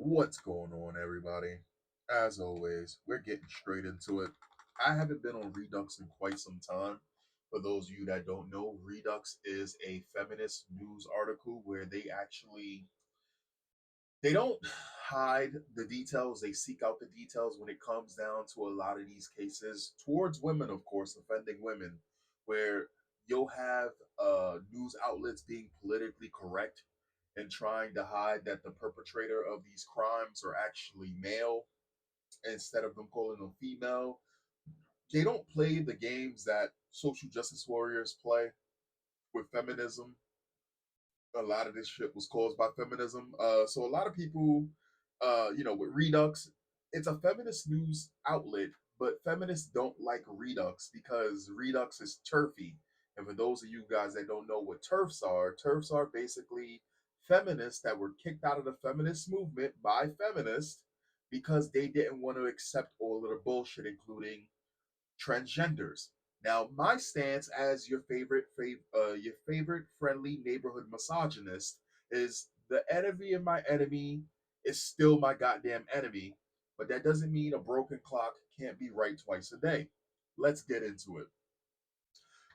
What's going on, everybody? As always, we're getting straight into it. I haven't been on Redux in quite some time. For those of you that don't know, Redux is a feminist news article where they don't hide the details, they seek out the details when it comes down to a lot of these cases towards women, of course, offending women, where you'll have news outlets being politically correct and trying to hide that the perpetrator of these crimes are actually male instead of them calling them female. They don't play the games that social justice warriors play with feminism. A lot of this shit was caused by feminism. So a lot of people, with Redux, it's a feminist news outlet, but feminists don't like Redux because Redux is turfy. And for those of you guys that don't know what turfs are basically feminists that were kicked out of the feminist movement by feminists because they didn't want to accept all of the bullshit, including transgenders. Now, my stance as your favorite friendly neighborhood misogynist is the enemy of my enemy is still my goddamn enemy, but that doesn't mean a broken clock can't be right twice a day. Let's get into it.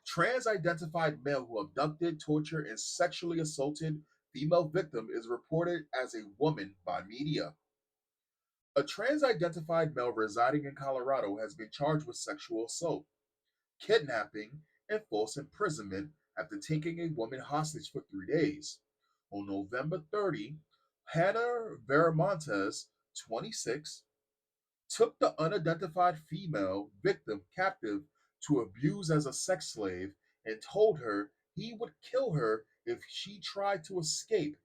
Trans identified male who abducted, tortured, and sexually assaulted female victim is reported as a woman by media. A trans identified male residing in Colorado has been charged with sexual assault, kidnapping, and false imprisonment after taking a woman hostage for 3 days. On November 30, Hannah Veramontes, 26, took the unidentified female victim captive to abuse as a sex slave and told her he would kill her if she tried to escape.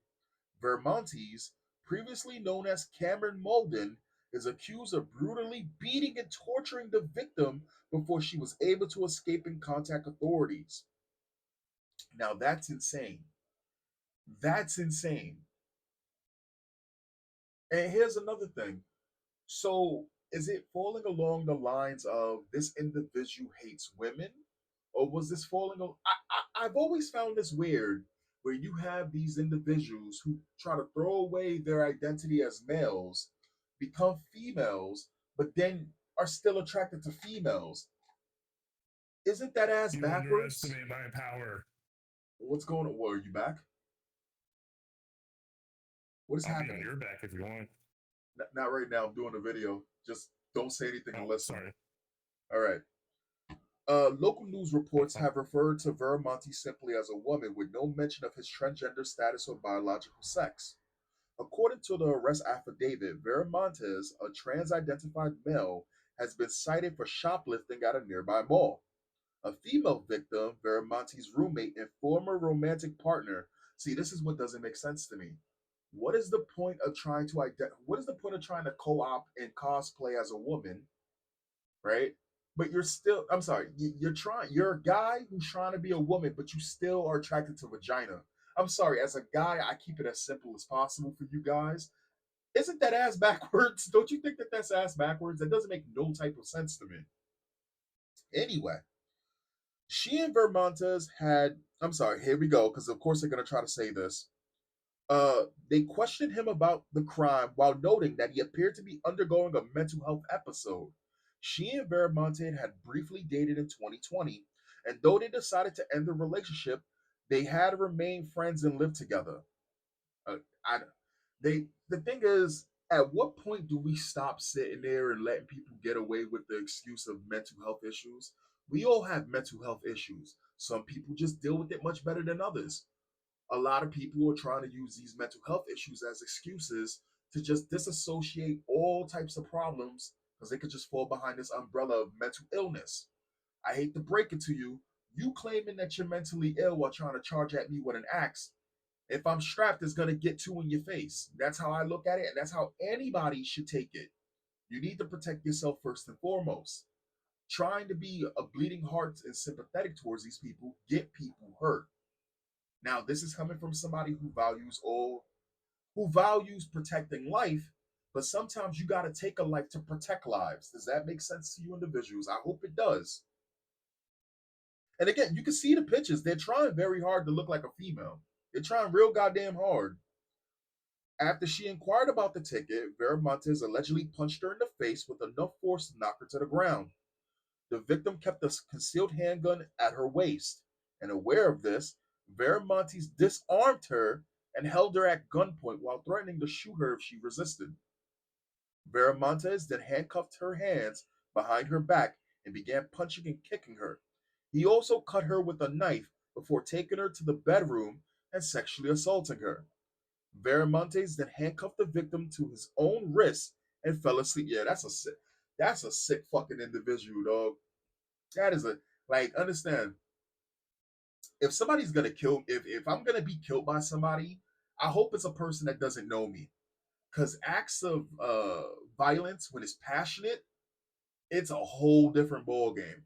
Vermontes, previously known as Cameron Molden, is accused of brutally beating and torturing the victim before she was able to escape and contact authorities. Now that's insane. That's insane. And here's another thing. So is it falling along the lines of this individual hates women? Or was this falling? I've always found this weird where you have these individuals who try to throw away their identity as males, become females, but then are still attracted to females. Isn't that ass You backwards? underestimate my power. What's going on? What, are you back? What is I'll be on happening? your back if you want. Not right now. I'm doing a video. Just don't say anything and Oh, listen. sorry. All right. Local news That's reports fine. have referred to Veramonte simply as a woman with no mention of his transgender status or biological sex. According to the arrest affidavit, Veramontes, a trans identified male, has been cited for shoplifting at a nearby mall. A female victim, Veramonte's roommate and former romantic partner. See, this is what doesn't make sense to me. What is the point of trying to what is the point of trying to co-op and cosplay as a woman, right? But you're still, I'm sorry, you're a guy who's trying to be a woman, but you still are attracted to vagina. I'm sorry, as a guy, I keep it as simple as possible for you guys. Isn't that ass backwards? Don't you think that that's ass backwards? That doesn't make no type of sense to me. Anyway, she and Vermontes had, I'm sorry, here we go, because of course they're going to try to say this. They questioned him about the crime while noting that he appeared to be undergoing a mental health episode. She and Veramonte had briefly dated in 2020, and though they decided to end the relationship, they had remained friends and lived together. Uh, I, the thing is, at what point do we stop sitting there and letting people get away with the excuse of mental health issues? We all have mental health issues. Some people just deal with it much better than others. A lot of people are trying to use these mental health issues as excuses to just disassociate all types of problems because they could just fall behind this umbrella of mental illness. I hate to break it to you. You claiming that you're mentally ill while trying to charge at me with an axe. If I'm strapped, it's going to get two in your face. That's how I look at it, and that's how anybody should take it. You need to protect yourself first and foremost. Trying to be a bleeding heart and sympathetic towards these people get people hurt. Now, this is coming from somebody who values protecting life, but sometimes you got to take a life to protect lives. Does that make sense to you individuals? I hope it does. And again, you can see the pictures. They're trying very hard to look like a female. They're trying real goddamn hard. After she inquired about the ticket, Veramontes allegedly punched her in the face with enough force to knock her to the ground. The victim kept a concealed handgun at her waist, and aware of this, Veramontes disarmed her and held her at gunpoint while threatening to shoot her if she resisted. Veramontes then handcuffed her hands behind her back and began punching and kicking her. He also cut her with a knife before taking her to the bedroom and sexually assaulting her. Veramontes then handcuffed the victim to his own wrist and fell asleep. Yeah, that's a sick fucking individual, dog. That is a like understand if somebody's gonna kill if I'm gonna be killed by somebody, I hope it's a person that doesn't know me. Cause acts of violence when it's passionate, it's a whole different ball game.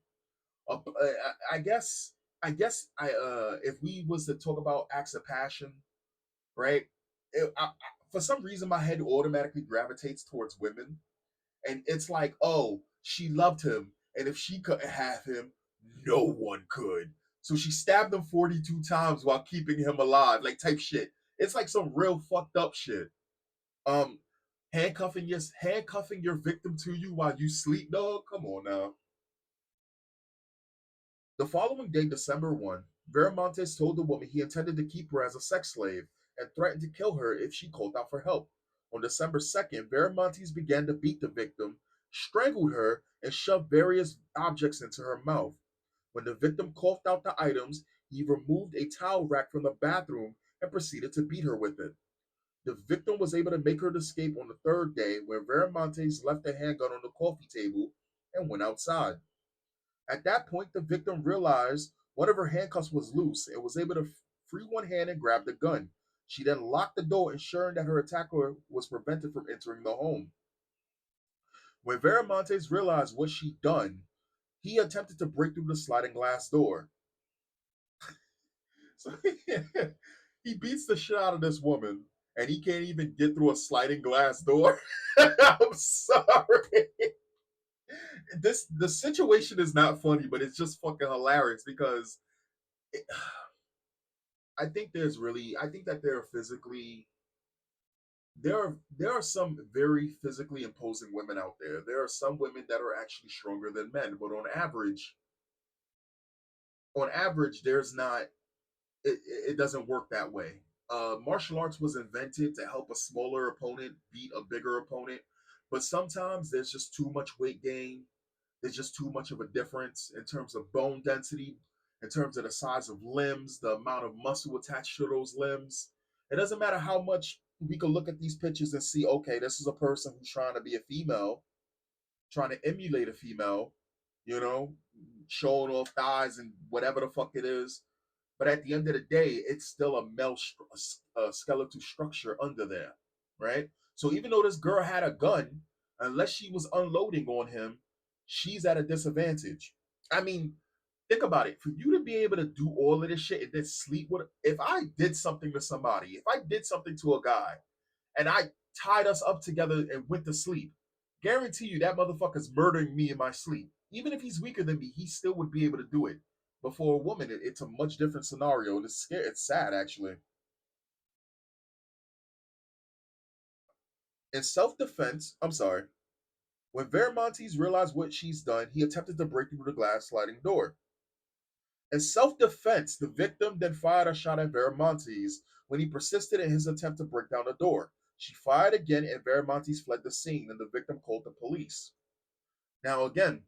I guess if we was to talk about acts of passion, right? For some reason, my head automatically gravitates towards women, and it's like, oh, she loved him, and if she couldn't have him, no one could. So she stabbed him 42 times while keeping him alive, like type shit. It's like some real fucked up shit. Um, handcuffing your victim to you while you sleep, dog. Come on now. The following day, December 1, Veramontes told the woman he intended to keep her as a sex slave and threatened to kill her if she called out for help. On December 2nd, Veramontes began to beat the victim, strangled her, and shoved various objects into her mouth. When the victim coughed out the items, he removed a towel rack from the bathroom and proceeded to beat her with it. The victim was able to make her escape on the third day, where Veramontes left the handgun on the coffee table and went outside. At that point, the victim realized one of her handcuffs was loose and was able to free one hand and grab the gun. She then locked the door, ensuring that her attacker was prevented from entering the home. When Veramontes realized what she'd done, he attempted to break through the sliding glass door. So he beats the shit out of this woman, and he can't even get through a sliding glass door. I'm sorry. The situation is not funny, but it's just fucking hilarious because it, I think that there are some very physically imposing women out there. There are some women that are actually stronger than men, but on average, there's not it doesn't work that way. Martial arts was invented to help a smaller opponent beat a bigger opponent, but sometimes there's just too much weight gain. There's just too much of a difference in terms of bone density, in terms of the size of limbs, the amount of muscle attached to those limbs. It doesn't matter how much we can look at these pictures and see, okay, this is a person who's trying to be a female, trying to emulate a female, you know, showing off thighs and whatever the fuck it is. But at the end of the day, it's still a male skeletal structure under there, right? So even though this girl had a gun, unless she was unloading on him, she's at a disadvantage. I mean, think about it. For you to be able to do all of this shit and then sleep with, if I did something to somebody, if I did something to a guy and I tied us up together and went to sleep, guarantee you that motherfucker's murdering me in my sleep. Even if he's weaker than me, he still would be able to do it. But for a woman, it's a much different scenario. And it's scary. It's sad, actually. In self-defense, I'm sorry. When Veramontes realized what she's done, he attempted to break through the glass sliding door. In self-defense, the victim then fired a shot at Veramontes when he persisted in his attempt to break down the door. She fired again, and Veramontes fled the scene, and the victim called the police. Now, again,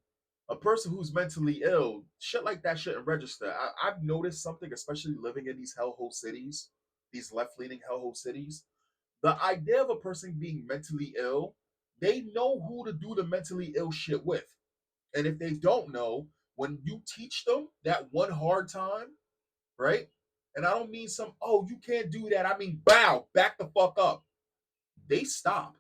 a person who's mentally ill, shit like that shouldn't register. I've noticed something, especially living in these hellhole cities, these left-leaning hellhole cities. The idea of a person being mentally ill, they know who to do the mentally ill shit with. And if they don't know, when you teach them that one hard time, right? And I don't mean some, oh, you can't do that. I mean, bow, back the fuck up. They stop.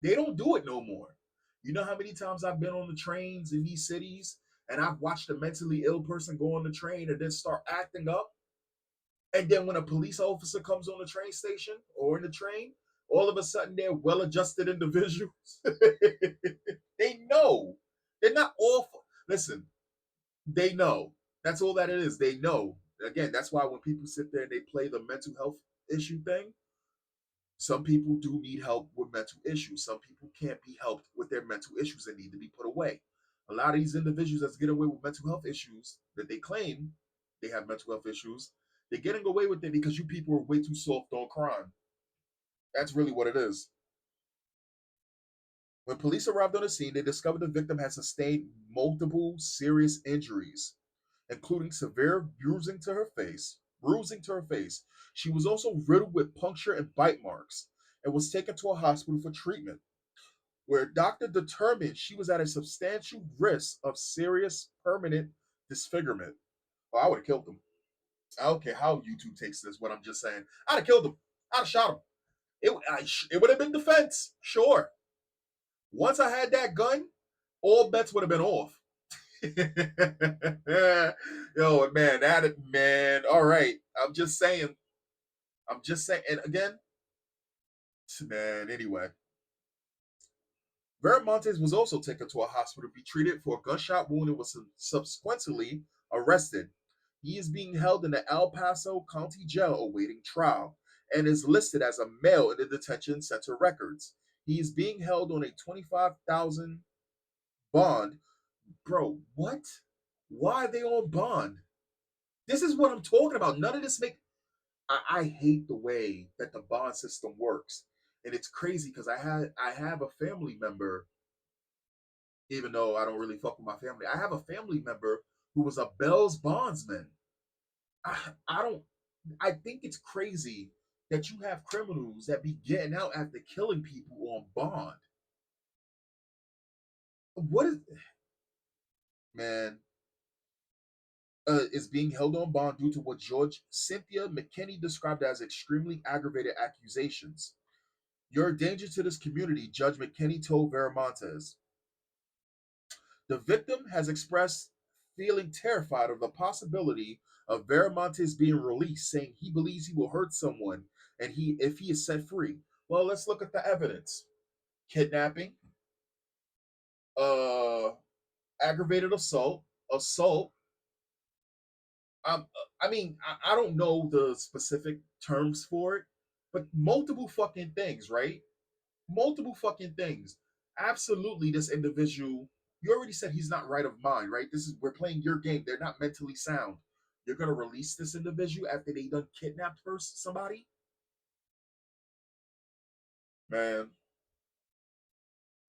They don't do it no more. You know how many times I've been on the trains in these cities and I've watched a mentally ill person go on the train and then start acting up? And then when a police officer comes on the train station or in the train, all of a sudden they're well adjusted individuals. They know. They're not awful. Listen, they know. That's all that it is. They know. Again, that's why when people sit there and they play the mental health issue thing, Some people do need help with mental issues. Some people can't be helped with their mental issues and need to be put away. A lot of these individuals that's getting away with mental health issues that they claim they have mental health issues, they're getting away with it because you people are way too soft on crime. That's really what it is. When police arrived on the scene, they discovered the victim had sustained multiple serious injuries, including severe bruising to her face. She was also riddled with puncture and bite marks and was taken to a hospital for treatment, where a doctor determined she was at a substantial risk of serious permanent disfigurement. Oh, I would have killed him. I don't care how YouTube takes this, what I'm just saying. I'd have killed him. I'd have shot him. It would have been defense, sure. Once I had that gun, all bets would have been off. Yo, man, man. All right. I'm just saying. I'm just saying. And again, man, anyway. Veramontes was also taken to a hospital to be treated for a gunshot wound and was subsequently arrested. He is being held in the El Paso County Jail awaiting trial and is listed as a male in the detention center records. He is being held on a 25,000 bond. Bro, what? Why are they on bond? This is what I'm talking about. None of this make I hate the way that the bond system works. And it's crazy because I have a family member, even though I don't really fuck with my family. I have a family member who was a Bell's bondsman. I don't I think it's crazy that you have criminals that be getting out after killing people on bond. What is man? Is being held on bond due to what George Cynthia McKinney described as extremely aggravated accusations. You're a danger to this community, Judge McKinney told Veramontes. The victim has expressed feeling terrified of the possibility of Veramontes being released, saying he believes he will hurt someone and he if he is set free. Well, let's look at the evidence. Kidnapping, uh aggravated assault. Um, I don't know the specific terms for it, but multiple fucking things, right? Multiple fucking things. Absolutely, this individual. You already said he's not right of mind, right? This is we're playing your game. They're not mentally sound. You're gonna release this individual after they done kidnapped first somebody, man.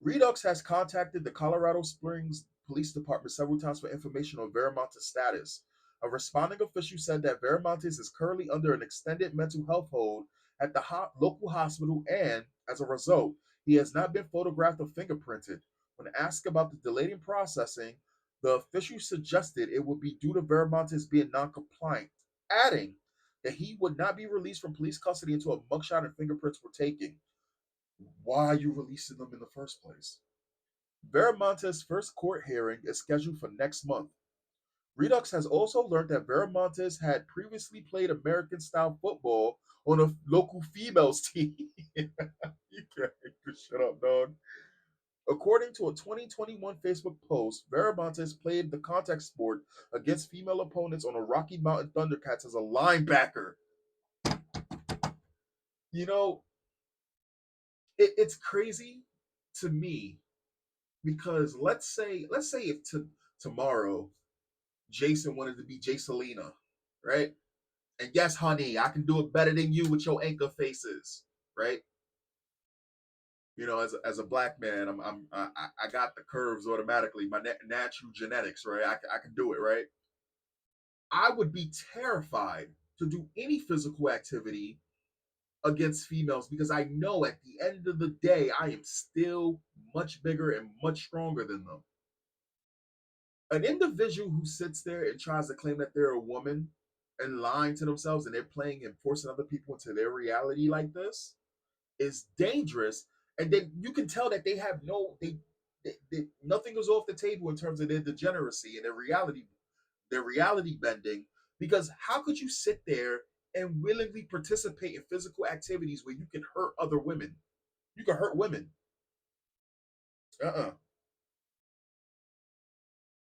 Redux has contacted the Colorado Springs Police Department several times for information on Veramonte's status. A responding official said that Veramontes is currently under an extended mental health hold at the local hospital and, as a result, he has not been photographed or fingerprinted. When asked about the delay in processing, the official suggested it would be due to Veramontes being non-compliant, adding that he would not be released from police custody until a mugshot and fingerprints were taken. Why are you releasing them in the first place? Veramontes' first court hearing is scheduled for next month. Redux has also learned that Veramontes had previously played American style football on a local females team. You can't make this shit up, dog. According to a 2021 Facebook post, Veramontes played the contact sport against female opponents on the Rocky Mountain Thundercats as a linebacker. You know, it's crazy to me because let's say if tomorrow Jason wanted to be Jacelina, right? And yes, honey, I can do it better than you with your anchor faces, right? You know, as a black man, I got the curves automatically, my natural genetics, right? I can do it, right? I would be terrified to do any physical activity against females because I know at the end of the day I am still much bigger and much stronger than them. An individual who sits there and tries to claim that they're a woman and lying to themselves and they're playing and forcing other people into their reality like this is dangerous. And then you can tell that they have nothing is off the table in terms of their degeneracy and their reality bending. Because how could you sit there and willingly participate in physical activities where you can hurt other women? You can hurt women. Uh-uh.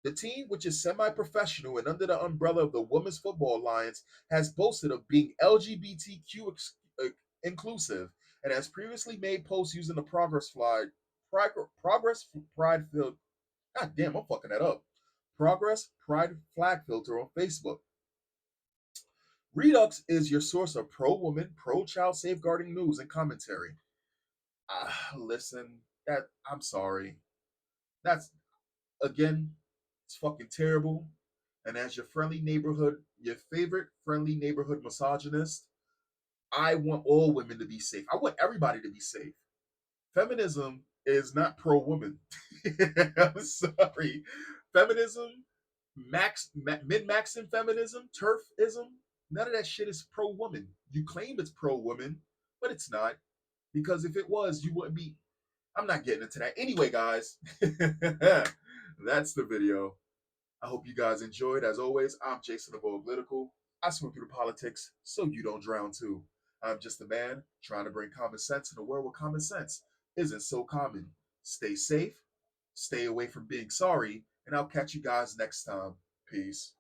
The team, which is semi professional and under the umbrella of the Women's Football Alliance, has boasted of being LGBTQ inclusive and has previously made posts using the progress pride filter. God damn, I'm fucking that up. Progress pride flag filter on Facebook. Redux is your source of pro woman, pro child safeguarding news and commentary. Listen, that I'm sorry. That's again, it's fucking terrible. And as your favorite friendly neighborhood misogynist, I want all women to be safe. I want everybody to be safe. Feminism is not pro woman. I'm sorry. Feminism, min maxing feminism, turfism, none of that shit is pro woman. You claim it's pro woman, but it's not. Because if it was, you wouldn't be. I'm not getting into that. Anyway, guys, that's the video. I hope you guys enjoyed. As always, I'm Jason of Auglitical. I swim through the politics so you don't drown too. I'm just a man trying to bring common sense in a world where common sense isn't so common. Stay safe, stay away from being sorry, and I'll catch you guys next time. Peace.